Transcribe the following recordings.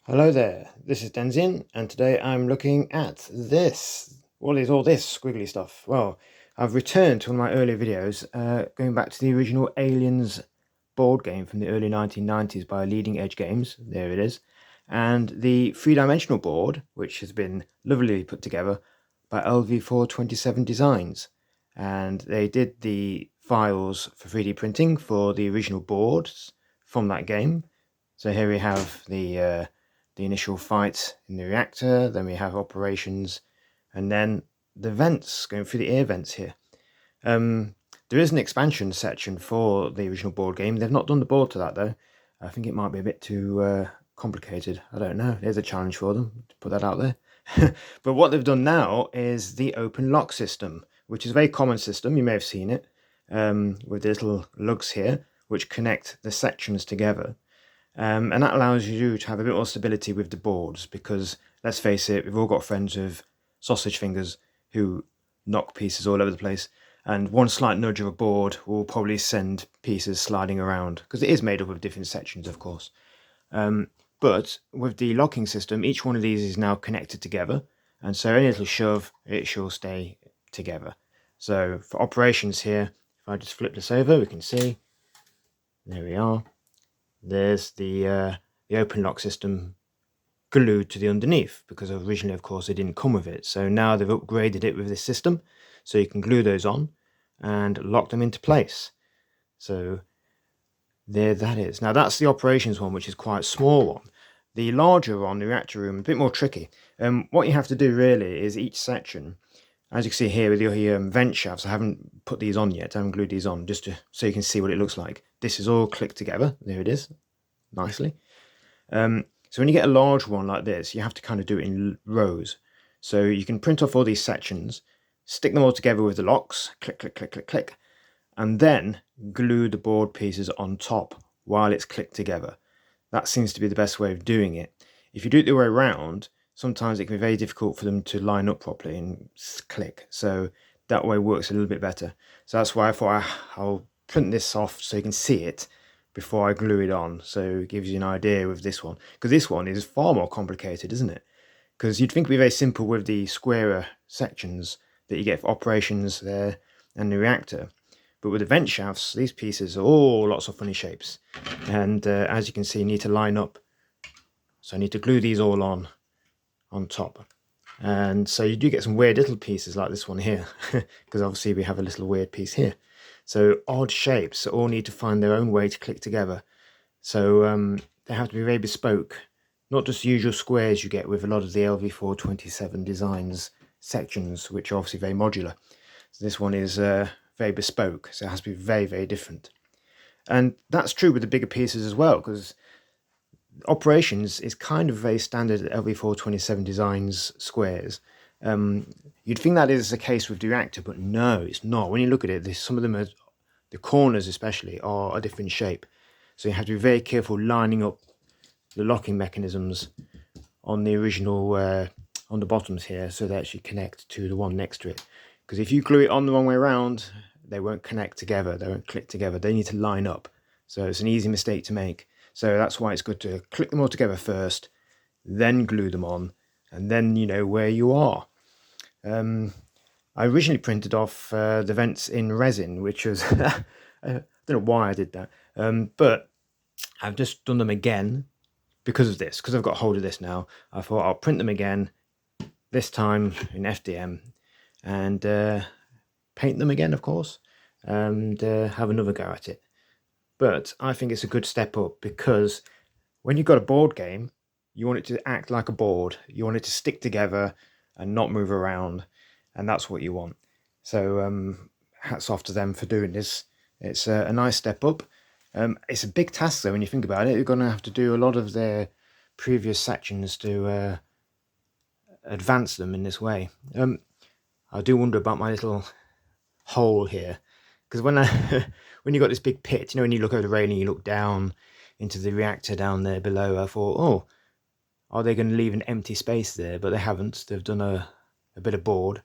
Hello there, this is Denzin, and today I'm looking at this. What is all this squiggly stuff? Well, I've returned to one of my earlier videos, going back to the original Aliens board game from the early 1990s by Leading Edge Games, there it is, and the three-dimensional board, which has been lovely put together by LV427 Designs. And they did the files for 3D printing for the original boards from that game. So here we have the initial fight in the reactor, then we have operations, and then the vents, going through the air vents here. There is an expansion section for the original board game. They've not done the board to that though. I think it might be a bit too complicated. I don't know. There's a challenge for them to put that out there. But what they've done now is the open lock system, which is a very common system. You may have seen it with the little lugs here, which connect the sections together. And that allows you to have a bit more stability with the boards because, let's face it, we've all got friends with sausage fingers who knock pieces all over the place, and one slight nudge of a board will probably send pieces sliding around because it is made up of different sections, of course. But with the locking system, each one of these is now connected together, and so any little shove, it shall stay together. So for operations here, if I just flip this over, we can see, there we are. There's the open lock system glued to the underneath because originally, of course, it didn't come with it. So now they've upgraded it with this system, so you can glue those on and lock them into place. So there that is. Now that's the operations one, which is quite a small one. The larger one, the reactor room, a bit more tricky. What you have to do really is each section, as you can see here with your vent shafts, I haven't put these on yet, I haven't glued these on, just so you can see what it looks like. This is all clicked together, there it is, nicely. So when you get a large one like this, you have to kind of do it in rows. So you can print off all these sections, stick them all together with the locks, click, click, click, click, click, and then glue the board pieces on top while it's clicked together. That seems to be the best way of doing it. If you do it the way around, sometimes it can be very difficult for them to line up properly and click. So that way works a little bit better. So that's why I thought I'll print this off so you can see it before I glue it on. So it gives you an idea with this one. Because this one is far more complicated, isn't it? Because you'd think it'd be very simple with the squarer sections that you get for operations there and the reactor. But with the vent shafts, these pieces are all lots of funny shapes. And as you can see, you need to line up. So I need to glue these all on top. And so you do get some weird little pieces like this one here, because obviously we have a little weird piece here. So odd shapes all need to find their own way to click together. So they have to be very bespoke, not just the usual squares you get with a lot of the LV427 designs sections, which are obviously very modular. So this one is very bespoke, so it has to be very, very different. And that's true with the bigger pieces as well, because operations is kind of very standard LV427 designs squares. You'd think that is the case with the reactor, but no, it's not. When you look at it, some of them are, the corners especially, are a different shape. So you have to be very careful lining up the locking mechanisms on the original, on the bottoms here, so they actually connect to the one next to it. Because if you glue it on the wrong way around, they won't connect together, they won't click together, they need to line up. So it's an easy mistake to make. So that's why it's good to click them all together first, then glue them on, and then you know where you are. I originally printed off the vents in resin, which was, I don't know why I did that, but I've just done them again because of this, because I've got hold of this now. I thought I'll print them again, this time in FDM, and paint them again, of course, and have another go at it. But I think it's a good step up because when you've got a board game, you want it to act like a board. You want it to stick together and not move around, and that's what you want. So hats off to them for doing this. It's a nice step up. It's a big task though when you think about it. You're going to have to do a lot of their previous sections to advance them in this way. I do wonder about my little hole here, because when when you got this big pit, you know, when you look over the railing, you look down into the reactor down there below, I thought, oh, are they going to leave an empty space there? But they haven't. They've done a bit of board.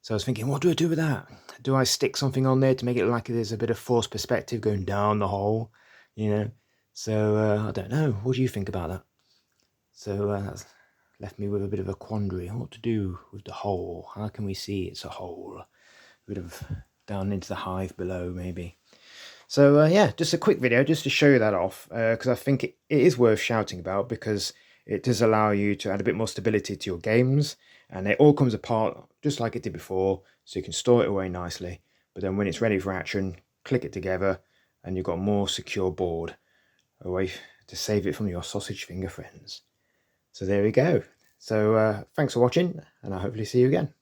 So I was thinking, what do I do with that? Do I stick something on there to make it like there's a bit of forced perspective going down the hole, you know? So I don't know. What do you think about that? So that's left me with a bit of a quandary. What to do with the hole? How can we see it's a hole? A bit of down into the hive below, maybe. So yeah, just a quick video just to show you that off, because I think it is worth shouting about, because it does allow you to add a bit more stability to your games, and it all comes apart just like it did before, so you can store it away nicely, but then when it's ready for action, click it together and you've got a more secure board away to save it from your sausage finger friends. So there we go. So thanks for watching, and I'll hopefully see you again.